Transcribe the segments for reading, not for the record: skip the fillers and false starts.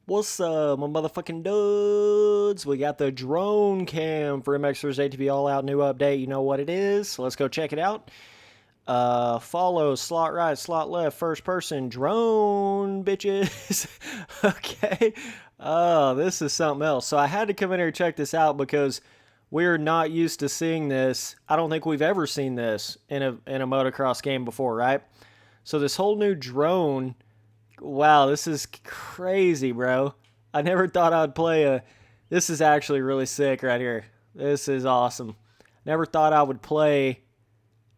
What's up, my motherfucking dudes? We got the drone cam for MXer's ATV All Out new update. You know what it is, so let's go check it out. Follow, slot right, slot left, first person, drone, bitches. Okay. Oh, this is something else. So I had to come in here and check this out because we're not used to seeing this. I don't think we've ever seen this in a motocross game before, right? So this whole new drone. Wow, this is crazy, bro. I never thought I'd play a. This is actually really sick right here. This is awesome. Never thought I would play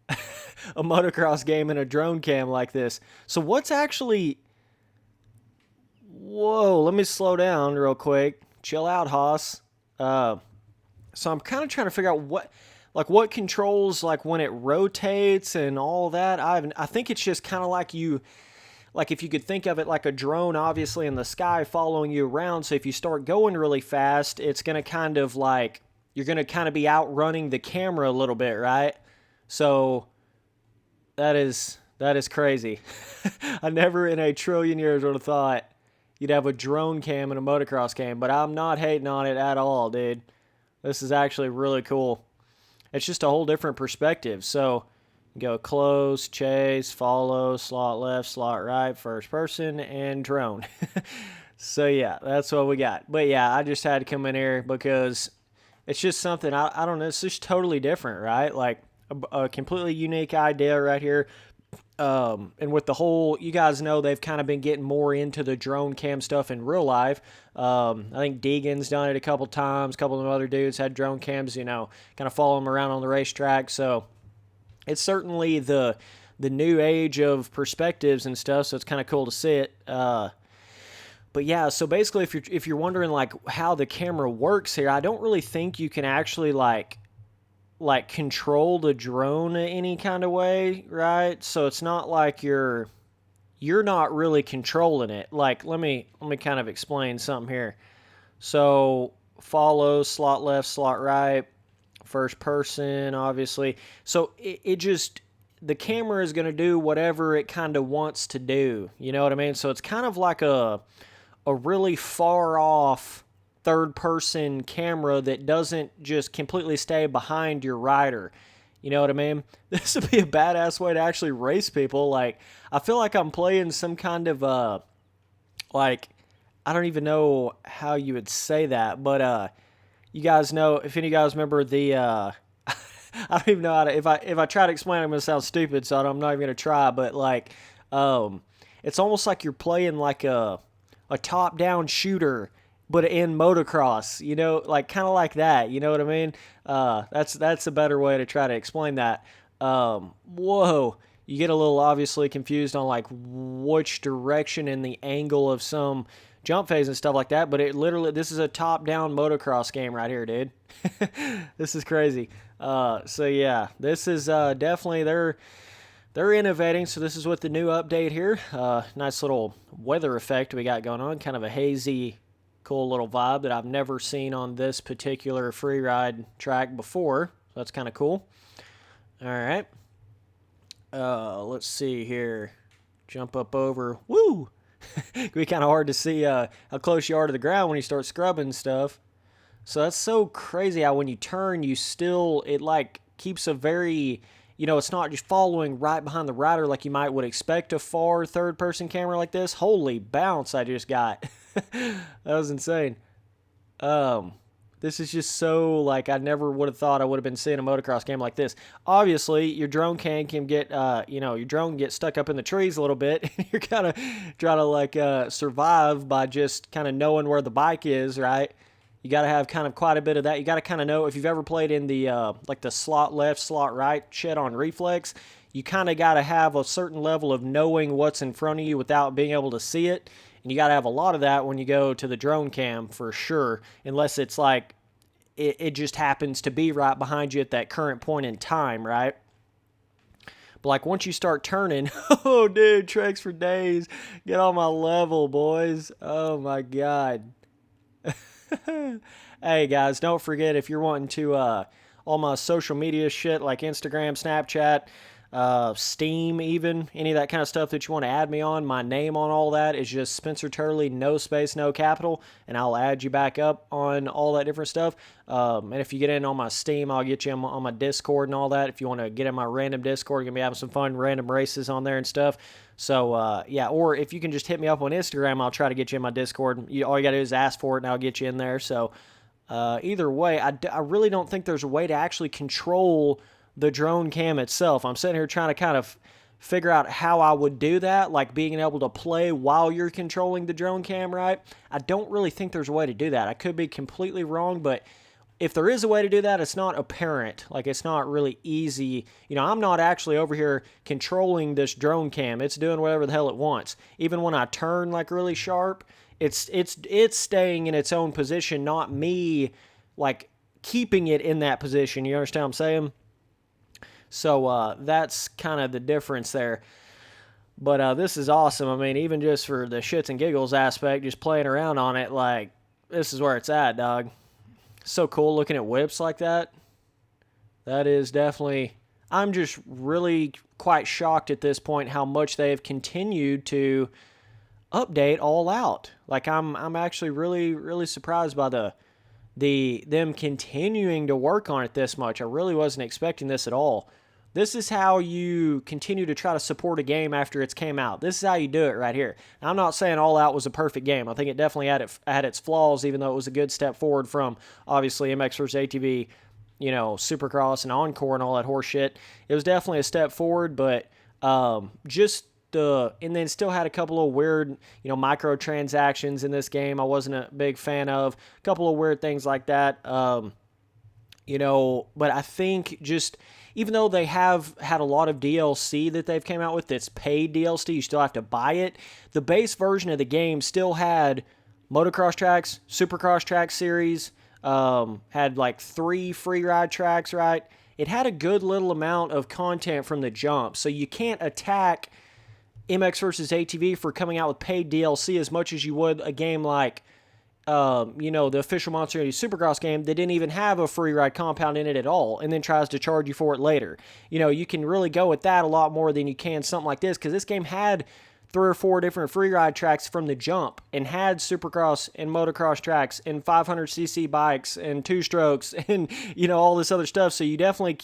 a motocross game in a drone cam like this. So, what's actually. Whoa, let me slow down real quick. Chill out, Haas. So, I'm kind of trying to figure out what controls, like when it rotates and all that. I think it's just kind of like if you could think of it like a drone obviously in the sky following you around. So if you start going really fast, it's going to kind of like you're going to kind of be outrunning the camera a little bit, right? So that is crazy. I never in a trillion years would have thought you'd have a drone cam in a motocross game, but I'm not hating on it at all, dude. This is actually really cool. It's just a whole different perspective. So go close, chase, follow, slot left, slot right, first person, and drone. So yeah, that's what we got. But yeah, I just had to come in here because it's just something, I don't know, it's just totally different, right? Like a completely unique idea right here. And with the whole, you guys know they've kind of been getting more into the drone cam stuff in real life. I think Deegan's done it a couple times. A couple of other dudes had drone cams, kind of follow them around on the racetrack. So it's certainly the new age of perspectives and stuff, so it's kind of cool to see it. But yeah, so basically, if you're wondering like how the camera works here, I don't really think you can actually like control the drone any kind of way, right? So it's not like you're not really controlling it. Like let me kind of explain something here. So follow, slot left, slot right, first person, obviously. So it just, the camera is going to do whatever it kind of wants to do. You know what I mean? So it's kind of like a really far off third person camera that doesn't just completely stay behind your rider. You know what I mean? This would be a badass way to actually race people. Like, I feel like I'm playing some kind of like, I don't even know how you would say that, but you guys know, if any of you guys remember the I don't even know how to, if I try to explain it, I'm gonna sound stupid, so I'm not even gonna try. But like, it's almost like you're playing like a top down shooter, but in motocross. Like kind of like that. You know what I mean? That's a better way to try to explain that. Whoa. You get a little obviously confused on like which direction and the angle of some jump phase and stuff like that, but this is a top down motocross game right here, dude. This is crazy. So yeah, this is definitely they're innovating. So this is with the new update here. Nice little weather effect we got going on, kind of a hazy, cool little vibe that I've never seen on this particular free ride track before. So that's kind of cool. All right. Let's see here. Jump up over. Woo! It can be kind of hard to see how close you are to the ground when you start scrubbing stuff. So that's so crazy how when you turn, it like keeps a very, it's not just following right behind the rider like you would expect a far third person camera like this. Holy bounce I just got. That was insane. This is just so, like, I never would have thought I would have been seeing a motocross game like this. Obviously, your drone can get, your drone can get stuck up in the trees a little bit. And you're kind of trying to, like, survive by just kind of knowing where the bike is, right? You got to have kind of quite a bit of that. You got to kind of know, if you've ever played in the, like, the slot left, slot right shit on reflex, you kind of got to have a certain level of knowing what's in front of you without being able to see it. And you got to have a lot of that when you go to the drone cam for sure, unless it's like it just happens to be right behind you at that current point in time, right? But like once you start turning, oh dude, treks for days. Get on my level, boys. Oh my God. Hey guys, don't forget, if you're wanting to all my social media shit like Instagram, Snapchat, Steam, even any of that kind of stuff that you want to add me on. My name on all that is just Spencer Turley, no space, no capital, and I'll add you back up on all that different stuff. And if you get in on my Steam, I'll get you on my Discord and all that. If you want to get in my random Discord, you're going to be having some fun random races on there and stuff. So, yeah, or if you can just hit me up on Instagram, I'll try to get you in my Discord. All you got to do is ask for it, and I'll get you in there. So, either way, I really don't think there's a way to actually control the drone cam itself. I'm sitting here trying to kind of figure out how I would do that, like being able to play while you're controlling the drone cam, right? I don't really think there's a way to do that. I could be completely wrong, but if there is a way to do that, it's not apparent. Like, it's not really easy. You know, I'm not actually over here controlling this drone cam. It's doing whatever the hell it wants. Even when I turn, like, really sharp, it's staying in its own position, not me, like, keeping it in that position. You understand what I'm saying? So that's kind of the difference there. But this is awesome. I mean, even just for the shits and giggles aspect, just playing around on it, like, this is where it's at, dog. So cool looking at whips like that. That is definitely... I'm just really quite shocked at this point how much they've continued to update All Out. Like, I'm actually really surprised by them continuing to work on it this much. I really wasn't expecting this at all. This is how you continue to try to support a game after it's came out. This is how you do it right here. Now, I'm not saying All Out was a perfect game. I think it definitely had its flaws, even though it was a good step forward from, obviously, MX vs. ATV, you know, Supercross and Encore and all that horse shit. It was definitely a step forward, but and then still had a couple of weird, you know, microtransactions in this game I wasn't a big fan of. A couple of weird things like that. You know, but I think just... Even though they have had a lot of DLC that they've came out with that's paid DLC, you still have to buy it. The base version of the game still had motocross tracks, supercross track series, had like 3 free ride tracks, right? It had a good little amount of content from the jump, so you can't attack MX vs. ATV for coming out with paid DLC as much as you would a game like you know, the official Monster Energy Supercross game that didn't even have a free ride compound in it at all, and then tries to charge you for it later. You know, you can really go with that a lot more than you can something like this, because this game had 3 or 4 different free ride tracks from the jump, and had Supercross and motocross tracks, and 500cc bikes, and 2-strokes, and, you know, all this other stuff. So you definitely,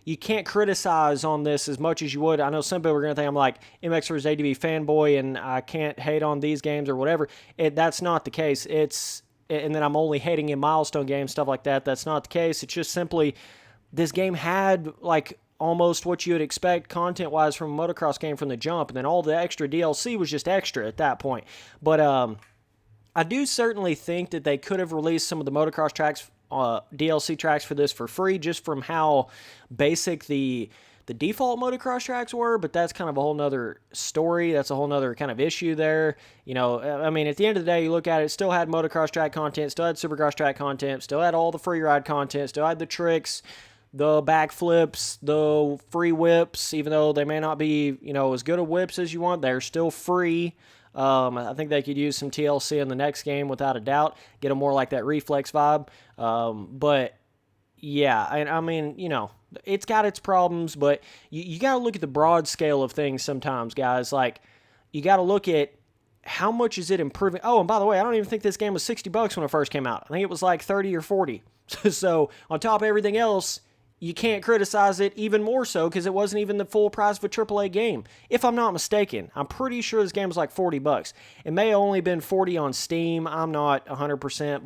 you can't criticize on this as much as you would. I know some people are going to think I'm like MX vs. ATV fanboy and I can't hate on these games or whatever. That's not the case. And then I'm only hating in milestone games, stuff like that. That's not the case. It's just simply this game had like almost what you would expect content-wise from a motocross game from the jump, and then all the extra DLC was just extra at that point. But I do certainly think that they could have released some of the motocross tracks, DLC tracks for this for free, just from how basic the default motocross tracks were, but that's kind of a whole nother story. That's a whole nother kind of issue there. You know, I mean, at the end of the day, you look at it, it still had motocross track content, still had supercross track content, still had all the free ride content, still had the tricks, the backflips, the free whips, even though they may not be, you know, as good of whips as you want, they're still free. I think they could use some TLC in the next game without a doubt, get them more like that reflex vibe. But yeah, I mean, you know, it's got its problems, but you got to look at the broad scale of things sometimes, guys. Like, you got to look at how much is it improving. Oh, and by the way, I don't even think this game was $60 when it first came out. I think it was like 30 or 40. So on top of everything else, you can't criticize it even more so because it wasn't even the full price of a AAA game. If I'm not mistaken, I'm pretty sure this game was like $40. It may have only been 40 on Steam. I'm not 100%,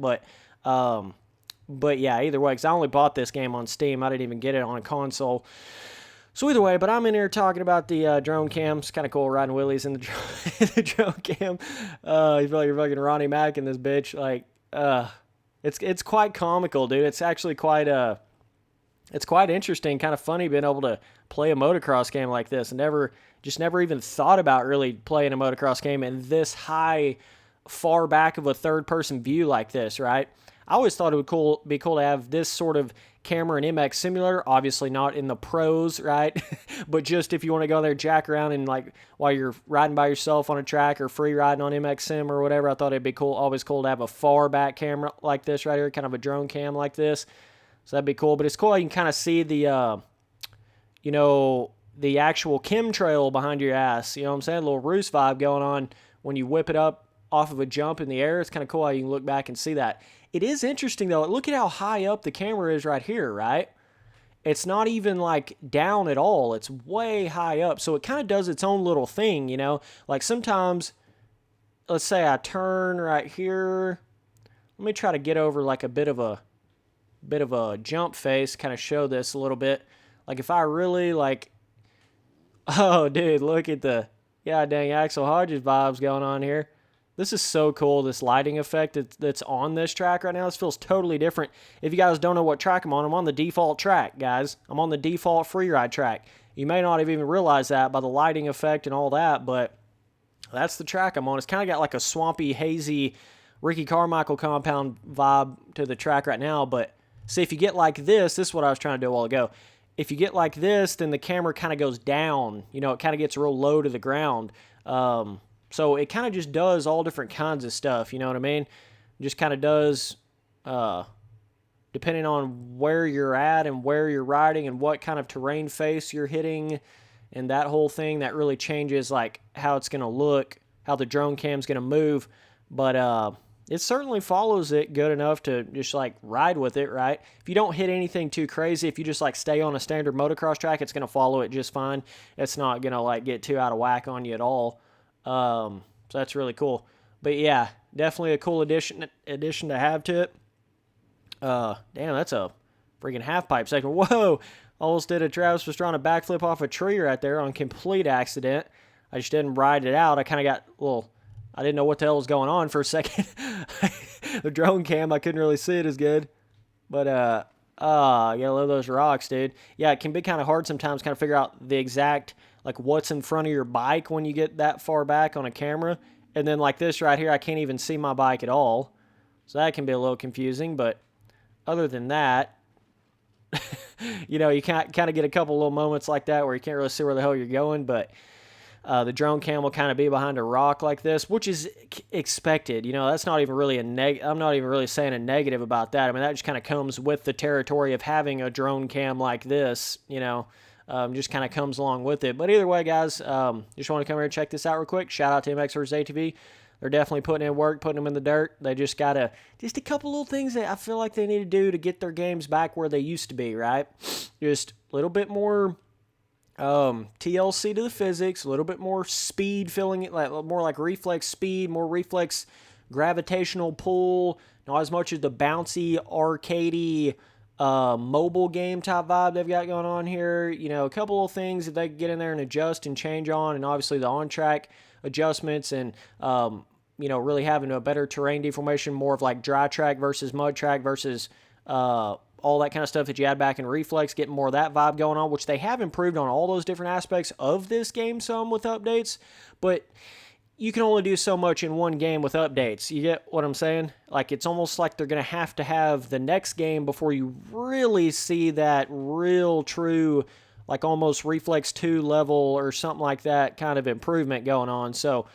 but yeah, either way, because I only bought this game on Steam. I didn't even get it on a console. So either way, but I'm in here talking about the drone cam. It's kind of cool riding wheelies in the drone cam. You feel like you're fucking Ronnie Mac in this bitch. Like, it's quite comical, dude. It's actually quite it's quite interesting, kind of funny being able to play a motocross game like this, and never even thought about really playing a motocross game in this high, far back of a third-person view like this, right? I always thought it would be cool to have this sort of camera in MX Simulator, obviously not in the pros, right? But just if you want to go there, jack around and like while you're riding by yourself on a track or free riding on MX Sim or whatever, I thought it'd be cool, always cool to have a far back camera like this right here, kind of a drone cam like this. So that'd be cool. But it's cool how you can kind of see the, you know, the actual chemtrail behind your ass. You know what I'm saying? A little roost vibe going on when you whip it up off of a jump in the air. It's kind of cool how you can look back and see that. It is interesting, though. Look at how high up the camera is right here, right? It's not even like down at all. It's way high up. So it kind of does its own little thing, you know? Like sometimes, let's say I turn right here. Let me try to get over like a bit of a jump face, kind of show this a little bit. Like if I really like, oh dude, look at the god dang Axel Hodges vibes going on here. This is so cool, this lighting effect that's on this track right now. This feels totally different. If you guys don't know what track I'm on the default track, guys. I'm on the default freeride track. You may not have even realized that by the lighting effect and all that, but that's the track I'm on. It's kind of got like a swampy, hazy Ricky Carmichael compound vibe to the track right now, but see, if you get like this is what I was trying to do a while ago. If you get like this, then the camera kind of goes down. You know, it kind of gets real low to the ground. So it kind of just does all different kinds of stuff, you know what I mean? Just kind of does, depending on where you're at and where you're riding and what kind of terrain face you're hitting and that whole thing, that really changes like how it's going to look, how the drone cam's going to move. But it certainly follows it good enough to just like ride with it, right? If you don't hit anything too crazy, if you just like stay on a standard motocross track, it's going to follow it just fine. It's not going to like get too out of whack on you at all. So that's really cool. But yeah, definitely a cool addition to have to it. Damn, that's a freaking half pipe segment. Whoa! Almost did a Travis Pastrana backflip off a tree right there on complete accident. I just didn't ride it out. I kind of got a little, I didn't know what the hell was going on for a second. The drone cam, I couldn't really see it as good. But, you gotta love those rocks, dude. Yeah, it can be kind of hard sometimes kind of figure out the exact, like, what's in front of your bike when you get that far back on a camera. And then, like this right here, I can't even see my bike at all. So that can be a little confusing. But other than that, you know, you kind of get a couple little moments like that where you can't really see where the hell you're going. But the drone cam will kind of be behind a rock like this, which is expected. You know, that's not even really I'm not even really saying a negative about that. I mean, that just kind of comes with the territory of having a drone cam like this, you know. Just kind of comes along with it. But either way, guys, just want to come here and check this out real quick. Shout out to MX vs. ATV. They're definitely putting in work, putting them in the dirt. They just got just a couple little things that I feel like they need to do to get their games back where they used to be, right? Just a little bit more TLC to the physics, a little bit more speed, feeling it like more like reflex speed, more reflex gravitational pull, not as much as the bouncy, arcadey, mobile game type vibe they've got going on here. You know, a couple of things that they can get in there and adjust and change on, and obviously the on-track adjustments and, you know, really having a better terrain deformation, more of like dry track versus mud track versus all that kind of stuff that you had back in Reflex, getting more of that vibe going on, which they have improved on all those different aspects of this game some with updates, but you can only do so much in one game with updates. You get what I'm saying? Like, it's almost like they're going to have the next game before you really see that real true, like almost Reflex 2 level or something like that kind of improvement going on. So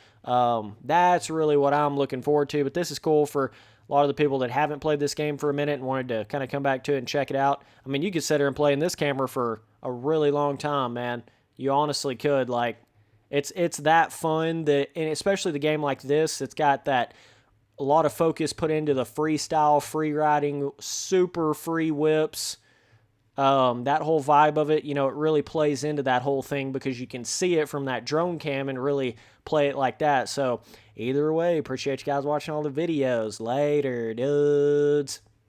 that's really what I'm looking forward to. But this is cool for a lot of the people that haven't played this game for a minute and wanted to kind of come back to it and check it out. I mean, you could sit there and play in this camera for a really long time, man. You honestly could. Like, it's that fun, that, and especially the game like this, it's got that a lot of focus put into the freestyle, free riding, super free whips. That whole vibe of it, you know, it really plays into that whole thing because you can see it from that drone cam and really play it like that. So either way, appreciate you guys watching all the videos. Later, dudes.